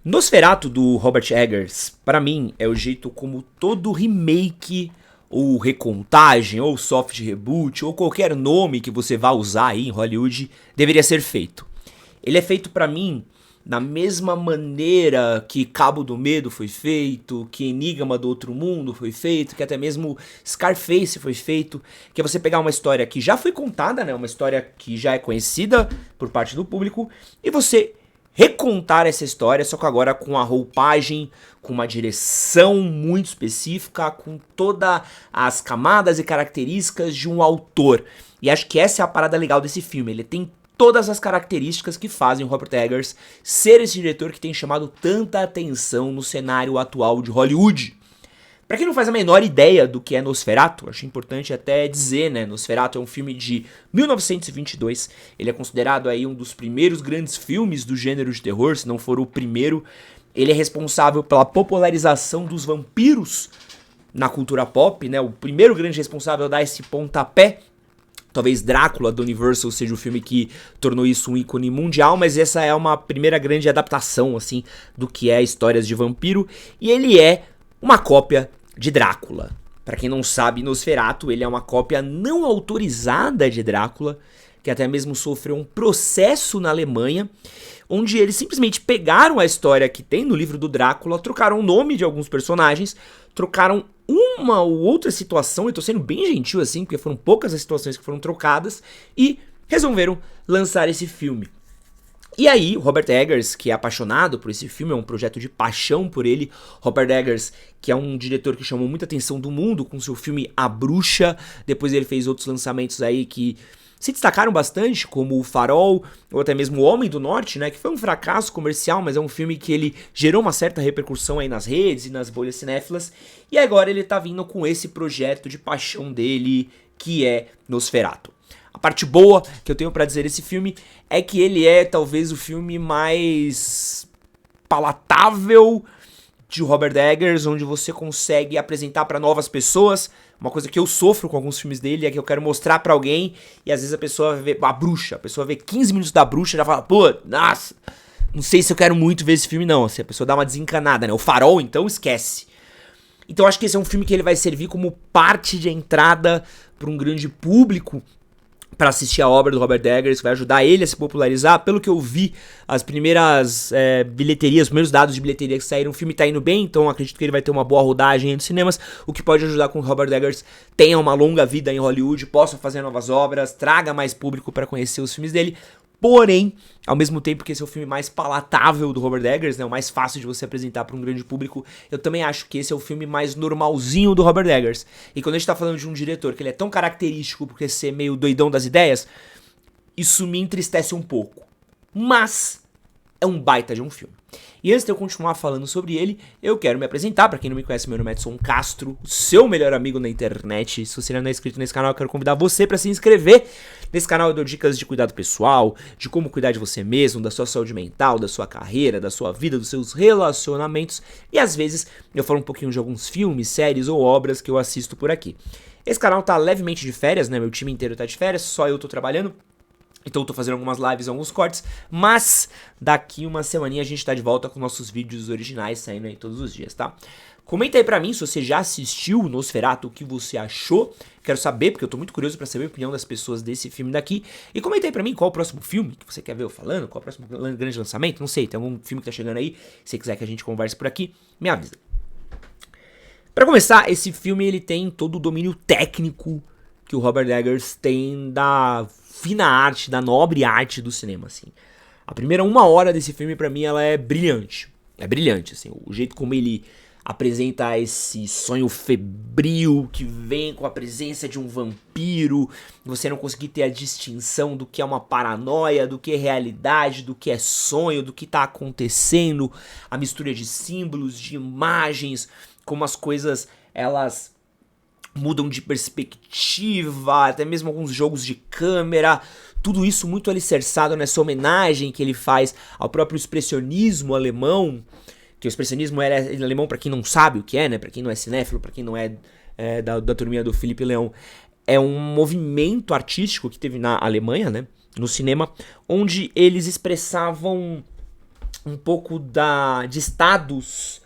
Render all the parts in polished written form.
Nosferatu do Robert Eggers, para mim, é o jeito como todo remake ou recontagem ou soft reboot ou qualquer nome que você vá usar aí em Hollywood deveria ser feito. Ele é feito para mim da mesma maneira que Cabo do Medo foi feito, que Enigma do Outro Mundo foi feito, que até mesmo Scarface foi feito, que é você pegar uma história que já foi contada, né, uma história que já é conhecida por parte do público, e você recontar essa história, só que agora com a roupagem, com uma direção muito específica, com todas as camadas e características de um autor. E acho que essa é a parada legal desse filme, ele tem todas as características que fazem o Robert Eggers ser esse diretor que tem chamado tanta atenção no cenário atual de Hollywood. Pra quem não faz a menor ideia do que é Nosferatu, acho importante até dizer, né, Nosferatu é um filme de 1922, ele é considerado aí um dos primeiros grandes filmes do gênero de terror, se não for o primeiro. Ele é responsável pela popularização dos vampiros na cultura pop, né, o primeiro grande responsável a dar esse pontapé. Talvez Drácula do Universal seja o filme que tornou isso um ícone mundial, mas essa é uma primeira grande adaptação, assim, do que é histórias de vampiro, e ele é uma cópia de Drácula. Pra quem não sabe, Nosferatu, ele é uma cópia não autorizada de Drácula, que até mesmo sofreu um processo na Alemanha, onde eles simplesmente pegaram a história que tem no livro do Drácula, trocaram o nome de alguns personagens, trocaram uma ou outra situação, eu tô sendo bem gentil assim, porque foram poucas as situações que foram trocadas, e resolveram lançar esse filme. E aí, Robert Eggers, que é apaixonado por esse filme, é um projeto de paixão por ele. Robert Eggers, que é um diretor que chamou muita atenção do mundo com seu filme A Bruxa. Depois ele fez outros lançamentos aí que se destacaram bastante, como O Farol, ou até mesmo O Homem do Norte, né, que foi um fracasso comercial, mas é um filme que ele gerou uma certa repercussão aí nas redes e nas bolhas cinéfilas. E agora ele tá vindo com esse projeto de paixão dele, que é Nosferatu. A parte boa que eu tenho pra dizer desse filme é que ele é talvez o filme mais palatável de Robert Eggers, onde você consegue apresentar pra novas pessoas. Uma coisa que eu sofro com alguns filmes dele é que eu quero mostrar pra alguém e às vezes a pessoa vê a bruxa, a pessoa vê 15 minutos da bruxa e já fala, pô, nossa, não sei se eu quero muito ver esse filme não, assim, a pessoa dá uma desencanada, né? O Farol, então, esquece. Então acho que esse é um filme que ele vai servir como parte de entrada pra um grande público para assistir a obra do Robert Eggers, que vai ajudar ele a se popularizar. Pelo que eu vi, as primeiras bilheterias, os primeiros dados de bilheteria que saíram, o filme tá indo bem, então acredito que ele vai ter uma boa rodagem nos cinemas, o que pode ajudar com que o Robert Eggers tenha uma longa vida em Hollywood, possa fazer novas obras, traga mais público para conhecer os filmes dele. Porém, ao mesmo tempo que esse é o filme mais palatável do Robert Eggers, né, o mais fácil de você apresentar para um grande público, eu também acho que esse é o filme mais normalzinho do Robert Eggers. E quando a gente tá falando de um diretor que ele é tão característico por ser meio doidão das ideias, isso me entristece um pouco. Mas é um baita de um filme. E antes de eu continuar falando sobre ele, eu quero me apresentar. Pra quem não me conhece, meu nome é Edson Castro, o seu melhor amigo na internet. Se você não é inscrito nesse canal, eu quero convidar você pra se inscrever. Nesse canal eu dou dicas de cuidado pessoal, de como cuidar de você mesmo, da sua saúde mental, da sua carreira, da sua vida, dos seus relacionamentos. E às vezes eu falo um pouquinho de alguns filmes, séries ou obras que eu assisto por aqui. Esse canal tá levemente de férias, né? Meu time inteiro tá de férias, só eu tô trabalhando. Então eu tô fazendo algumas lives, alguns cortes, mas daqui uma semaninha a gente tá de volta com nossos vídeos originais saindo aí todos os dias, tá? Comenta aí pra mim se você já assistiu Nosferatu, o que você achou. Quero saber, porque eu tô muito curioso pra saber a opinião das pessoas desse filme daqui. E comenta aí pra mim qual o próximo filme que você quer ver eu falando, qual o próximo grande lançamento, não sei, tem algum filme que tá chegando aí. Se você quiser que a gente converse por aqui, me avisa. Pra começar, esse filme ele tem todo o domínio técnico que o Robert Eggers tem da fina arte, da nobre arte do cinema, assim. A primeira 1 hora desse filme, pra mim, ela é brilhante. É brilhante, assim. O jeito como ele apresenta esse sonho febril que vem com a presença de um vampiro, você não conseguir ter a distinção do que é uma paranoia, do que é realidade, do que é sonho, do que tá acontecendo, a mistura de símbolos, de imagens, como as coisas, elas mudam de perspectiva, até mesmo alguns jogos de câmera, tudo isso muito alicerçado nessa homenagem que ele faz ao próprio expressionismo alemão, que o expressionismo era em alemão, pra quem não sabe o que é, né, pra quem não é cinéfilo, pra quem não é, da turminha do Felipe Leão, é um movimento artístico que teve na Alemanha, né, no cinema, onde eles expressavam um pouco de estados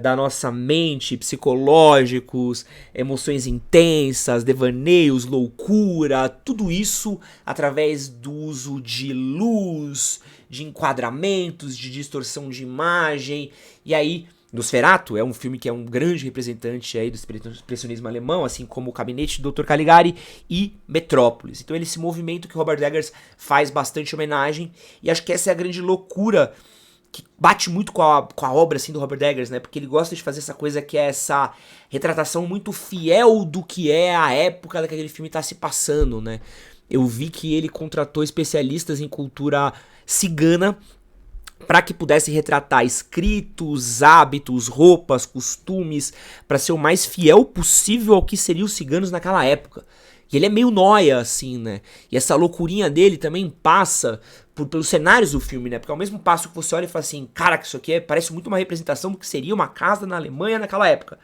da nossa mente, psicológicos, emoções intensas, devaneios, loucura, tudo isso através do uso de luz, de enquadramentos, de distorção de imagem. E aí, Nosferatu é um filme que é um grande representante aí do expressionismo alemão, assim como O Gabinete do Dr. Caligari e Metrópolis. Então ele esse movimento que Robert Eggers faz bastante homenagem, e acho que essa é a grande loucura que bate muito com a obra assim, do Robert Eggers, né? Porque ele gosta de fazer essa coisa que é essa retratação muito fiel do que é a época que aquele filme está se passando, né? Eu vi que ele contratou especialistas em cultura cigana para que pudesse retratar escritos, hábitos, roupas, costumes, para ser o mais fiel possível ao que seriam os ciganos naquela época. E ele é meio nóia, assim, né? E essa loucurinha dele também passa pelos cenários do filme, né? Porque ao mesmo passo que você olha e fala assim, cara, que isso aqui parece muito uma representação do que seria uma casa na Alemanha naquela época.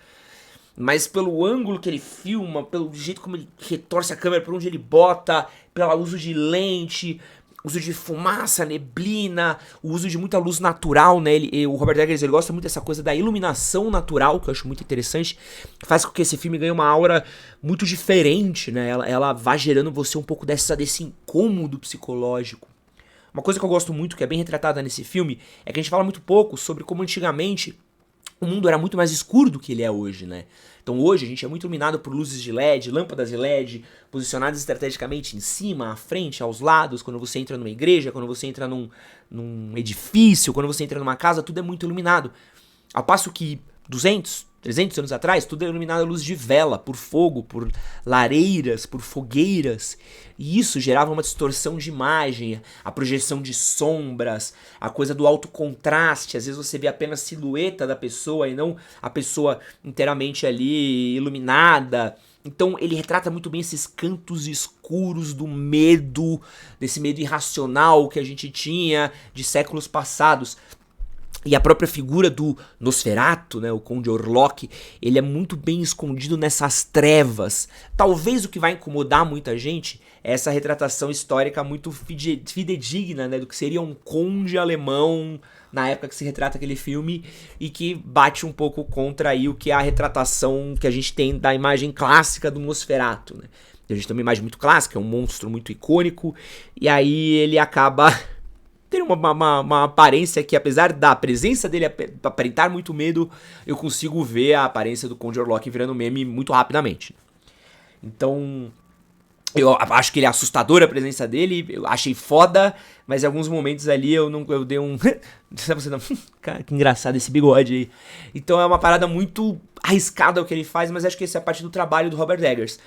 Mas pelo ângulo que ele filma, pelo jeito como ele retorce a câmera, por onde ele bota, pelo uso de lente, uso de fumaça, neblina, o uso de muita luz natural, né? O Robert Eggers ele gosta muito dessa coisa da iluminação natural, que eu acho muito interessante. Faz com que esse filme ganhe uma aura muito diferente, né? Ela vai gerando você um pouco desse incômodo psicológico. Uma coisa que eu gosto muito, que é bem retratada nesse filme, é que a gente fala muito pouco sobre como antigamente o mundo era muito mais escuro do que ele é hoje, né? Então hoje a gente é muito iluminado por luzes de LED, lâmpadas de LED, posicionadas estrategicamente em cima, à frente, aos lados, quando você entra numa igreja, quando você entra num edifício, quando você entra numa casa, tudo é muito iluminado. Ao passo que 200, 300 anos atrás, tudo é iluminado à luz de vela, por fogo, por lareiras, por fogueiras. E isso gerava uma distorção de imagem, a projeção de sombras, a coisa do alto contraste. Às vezes você vê apenas a silhueta da pessoa e não a pessoa inteiramente ali iluminada. Então ele retrata muito bem esses cantos escuros do medo, desse medo irracional que a gente tinha de séculos passados. E a própria figura do Nosferatu, né, o Conde Orlok, ele é muito bem escondido nessas trevas. Talvez o que vai incomodar muita gente é essa retratação histórica muito fidedigna, né, do que seria um conde alemão na época que se retrata aquele filme, e que bate um pouco contra aí o que é a retratação que a gente tem da imagem clássica do Nosferatu, né. A gente tem uma imagem muito clássica, é um monstro muito icônico, e aí ele acaba ter uma aparência que, apesar da presença dele aparentar muito medo, eu consigo ver a aparência do Conde Orlok virando meme muito rapidamente. Então, eu acho que ele é assustador a presença dele, eu achei foda, mas em alguns momentos ali eu dei um... Cara, que engraçado esse bigode aí. Então é uma parada muito arriscada o que ele faz, mas acho que essa é a parte do trabalho do Robert Eggers.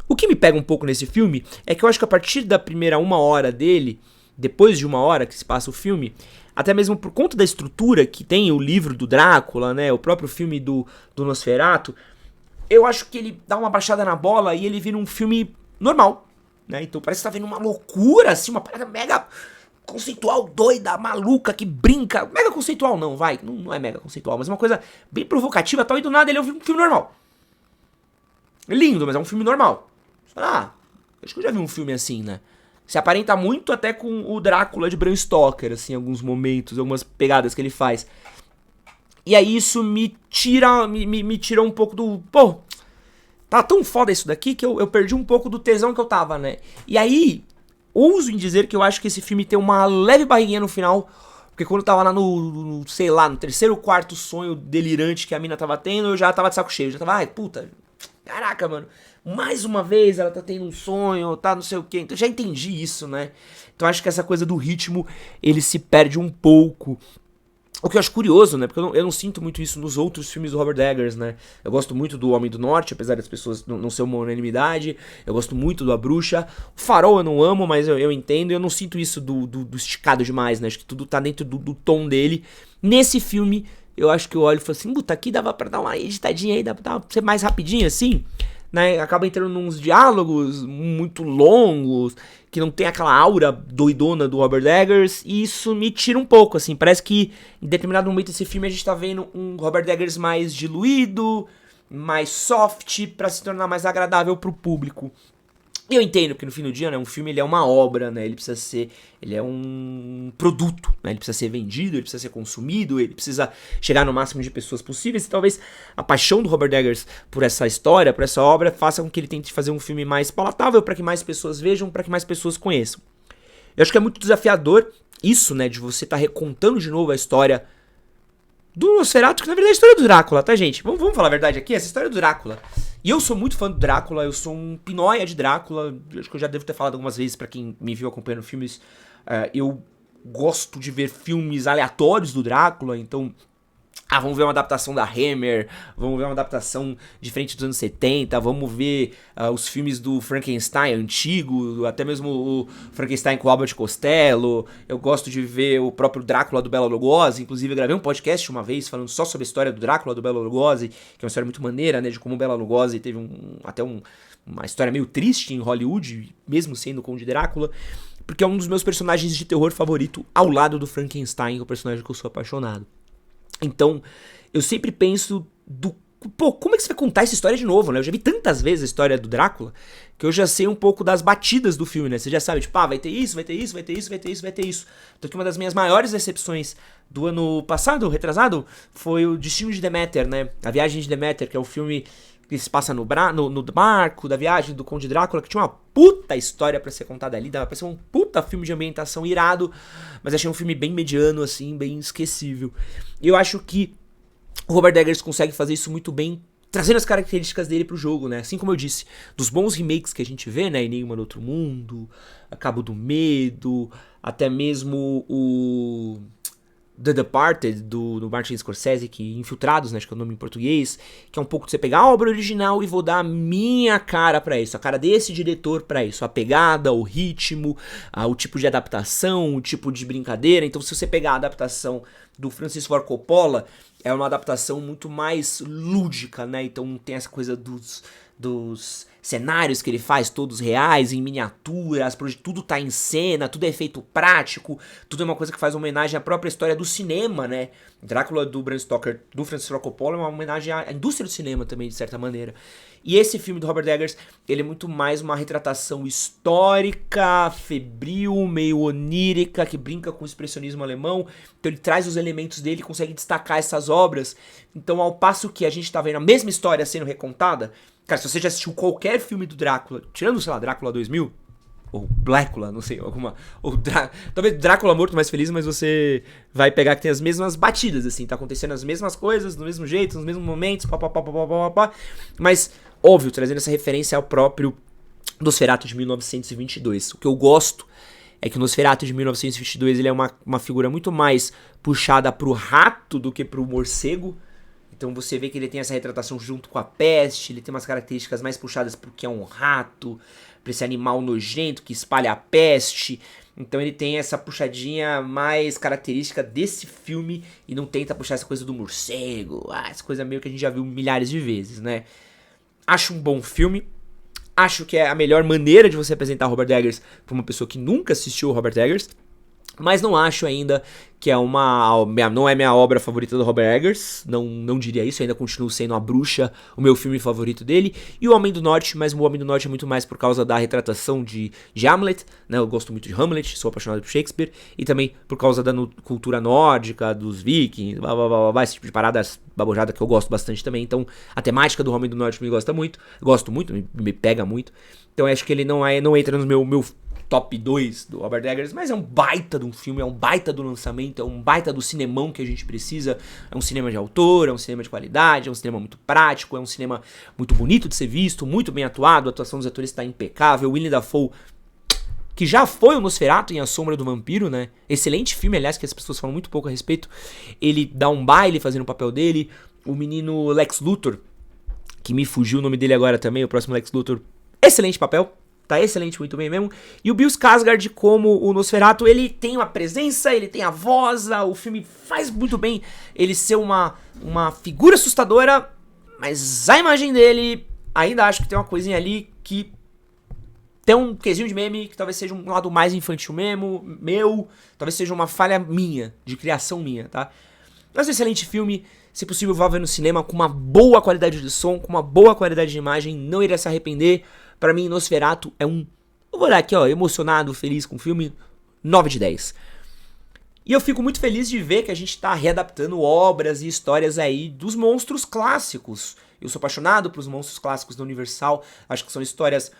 O que me pega um pouco nesse filme é que eu acho que a partir da primeira 1 hora dele, depois de 1 hora que se passa o filme, até mesmo por conta da estrutura que tem o livro do Drácula, né, o próprio filme do Nosferatu, eu acho que ele dá uma baixada na bola e ele vira um filme normal, né? Então parece que tá vendo uma loucura, assim, uma parada mega conceitual, doida, maluca, que brinca. Mega conceitual não, vai, não é mega conceitual, mas é uma coisa bem provocativa e tal, e do nada ele é um filme normal. Lindo, mas é um filme normal. Acho que eu já vi um filme assim, né? Se aparenta muito até com o Drácula de Bram Stoker, assim, alguns momentos, algumas pegadas que ele faz. E aí isso me tira um pouco do... Pô, tá tão foda isso daqui que eu perdi um pouco do tesão que eu tava, né? E aí, ouso em dizer que eu acho que esse filme tem uma leve barriguinha no final, porque quando eu tava lá sei lá, no terceiro, quarto sonho delirante que a mina tava tendo, eu já tava de saco cheio, já tava, ai, puta, caraca, mano, mais uma vez ela tá tendo um sonho, tá não sei o que, então já entendi isso, né? Então acho que essa coisa do ritmo, ele se perde um pouco. O que eu acho curioso, né? Porque eu não sinto muito isso nos outros filmes do Robert Eggers, né? Eu gosto muito do Homem do Norte, apesar das pessoas não ser uma unanimidade. Eu gosto muito do A Bruxa. O Farol eu não amo, mas eu entendo. E eu não sinto isso do esticado demais, né? Acho que tudo tá dentro do tom dele. Nesse filme, eu acho que eu olho e falo assim, puta, aqui dava pra dar uma editadinha aí, dá pra ser mais rapidinho assim, né? Acaba entrando nos diálogos muito longos, que não tem aquela aura doidona do Robert Eggers, e isso me tira um pouco, assim, parece que em determinado momento desse filme a gente tá vendo um Robert Eggers mais diluído, mais soft, pra se tornar mais agradável pro público. E eu entendo, porque no fim do dia, né, um filme ele é uma obra, né, ele é um produto, né, ele precisa ser vendido, ele precisa ser consumido, ele precisa chegar no máximo de pessoas possíveis, e talvez a paixão do Robert Eggers por essa história, por essa obra, faça com que ele tente fazer um filme mais palatável, para que mais pessoas vejam, para que mais pessoas conheçam. Eu acho que é muito desafiador isso, né, de você estar recontando de novo a história do Nosferatu, que na verdade é a história do Drácula, tá, gente? Vamos falar a verdade aqui, essa história do Drácula. E eu sou muito fã do Drácula, eu sou um pinóia de Drácula, acho que eu já devo ter falado algumas vezes pra quem me viu acompanhando filmes, eu gosto de ver filmes aleatórios do Drácula, então... vamos ver uma adaptação da Hammer, vamos ver uma adaptação diferente dos anos 70, vamos ver os filmes do Frankenstein antigo, até mesmo o Frankenstein com o Albert Costello. Eu gosto de ver o próprio Drácula do Bela Lugosi, inclusive eu gravei um podcast uma vez falando só sobre a história do Drácula do Bela Lugosi, que é uma história muito maneira, né, de como o Bela Lugosi teve uma história meio triste em Hollywood, mesmo sendo o Conde Drácula, porque é um dos meus personagens de terror favorito ao lado do Frankenstein, que é o personagem que eu sou apaixonado. Então, eu sempre penso como é que você vai contar essa história de novo, né? Eu já vi tantas vezes a história do Drácula, que eu já sei um pouco das batidas do filme, né? Você já sabe, tipo, vai ter isso, vai ter isso, vai ter isso, vai ter isso, vai ter isso. Então, que uma das minhas maiores decepções do ano passado, retrasado, foi o Destino de Deméter, né? A Viagem de Deméter, que é o filme que se passa no barco da viagem do Conde Drácula, que tinha uma puta história pra ser contada ali, dava pra ser um puta filme de ambientação irado, mas achei um filme bem mediano, assim, bem esquecível. E eu acho que o Robert Eggers consegue fazer isso muito bem, trazendo as características dele pro jogo, né? Assim como eu disse, dos bons remakes que a gente vê, né? Enigma do Outro Mundo, Cabo do Medo, até mesmo o The Departed, do Martin Scorsese, que Infiltrados, né, acho que é o nome em português, que é um pouco de você pegar a obra original e vou dar a minha cara pra isso, a cara desse diretor pra isso, a pegada, o ritmo, o tipo de adaptação, o tipo de brincadeira. Então, se você pegar a adaptação do Francis Ford Coppola, é uma adaptação muito mais lúdica, né, então tem essa coisa dos cenários que ele faz, todos reais, em miniaturas, tudo tá em cena, tudo é efeito prático, tudo é uma coisa que faz homenagem à própria história do cinema, né? Drácula do Bram Stoker, do Francis Ford Coppola, é uma homenagem à indústria do cinema também, de certa maneira. E esse filme do Robert Eggers, ele é muito mais uma retratação histórica, febril, meio onírica, que brinca com o expressionismo alemão. Então ele traz os elementos dele e consegue destacar essas obras. Então, ao passo que a gente tá vendo a mesma história sendo recontada, cara, se você já assistiu qualquer filme do Drácula, tirando, sei lá, Drácula 2000, ou Blácula, não sei, talvez Drácula Morto Mais Feliz, mas você vai pegar que tem as mesmas batidas, assim, tá acontecendo as mesmas coisas, do mesmo jeito, nos mesmos momentos, mas, óbvio, trazendo essa referência ao próprio Nosferatu de 1922. O que eu gosto é que o Nosferatu de 1922, ele é uma figura muito mais puxada pro rato do que pro morcego. Então você vê que ele tem essa retratação junto com a peste, ele tem umas características mais puxadas pro que é um rato, pra esse animal nojento que espalha a peste. Então ele tem essa puxadinha mais característica desse filme e não tenta puxar essa coisa do morcego, essa coisa meio que a gente já viu milhares de vezes, né? Acho um bom filme, acho que é a melhor maneira de você apresentar Robert Eggers pra uma pessoa que nunca assistiu o Robert Eggers, mas não acho ainda que não é minha obra favorita do Robert Eggers, não diria isso, ainda continuo sendo A Bruxa, o meu filme favorito dele, e O Homem do Norte, mas o Homem do Norte é muito mais por causa da retratação de Hamlet, né, eu gosto muito de Hamlet, sou apaixonado por Shakespeare, e também por causa da cultura nórdica, dos vikings, esse tipo de paradas babojada que eu gosto bastante também, então a temática do Homem do Norte me gosto muito, me pega muito, então acho que ele não entra no meu top 2 do Robert Eggers, mas é um baita de um filme, é um baita do lançamento, é um baita do cinemão que a gente precisa, é um cinema de autor, é um cinema de qualidade, é um cinema muito prático, é um cinema muito bonito de ser visto, muito bem atuado, a atuação dos atores está impecável, Willem Dafoe, que já foi o Nosferatu em A Sombra do Vampiro, né, excelente filme, aliás, que as pessoas falam muito pouco a respeito, ele dá um baile fazendo o papel dele, o menino Lex Luthor, que me fugiu o nome dele agora também, o próximo Lex Luthor, excelente papel, tá excelente, muito bem mesmo. E o Bill Skarsgård como o Nosferatu, ele tem uma presença, ele tem a voz, o filme faz muito bem ele ser uma figura assustadora, mas a imagem dele, ainda acho que tem uma coisinha ali que tem um quesinho de meme, que talvez seja um lado mais infantil mesmo, talvez seja uma falha minha, de criação minha, tá? Mas um excelente filme, se possível vá ver no cinema com uma boa qualidade de som, com uma boa qualidade de imagem, não iria se arrepender. Pra mim, Nosferatu é um... Eu vou olhar aqui, ó, emocionado, feliz com o filme, 9 de 10. E eu fico muito feliz de ver que a gente tá readaptando obras e histórias aí dos monstros clássicos. Eu sou apaixonado pelos monstros clássicos da Universal, acho que são histórias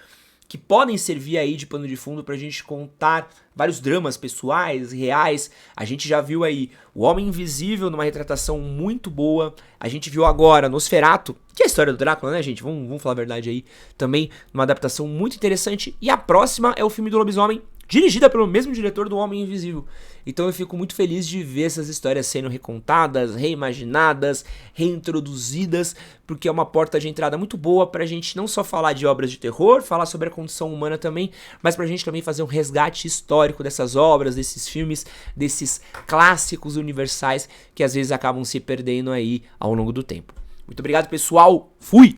que podem servir aí de pano de fundo pra gente contar vários dramas pessoais e reais. A gente já viu aí o Homem Invisível numa retratação muito boa. A gente viu agora Nosferatu, que é a história do Drácula, né, gente? Vamos falar a verdade aí. Também uma adaptação muito interessante. E a próxima é o filme do Lobisomem, dirigida pelo mesmo diretor do Homem Invisível. Então eu fico muito feliz de ver essas histórias sendo recontadas, reimaginadas, reintroduzidas, porque é uma porta de entrada muito boa pra gente não só falar de obras de terror, falar sobre a condição humana também, mas pra gente também fazer um resgate histórico dessas obras, desses filmes, desses clássicos universais que às vezes acabam se perdendo aí ao longo do tempo. Muito obrigado, pessoal. Fui!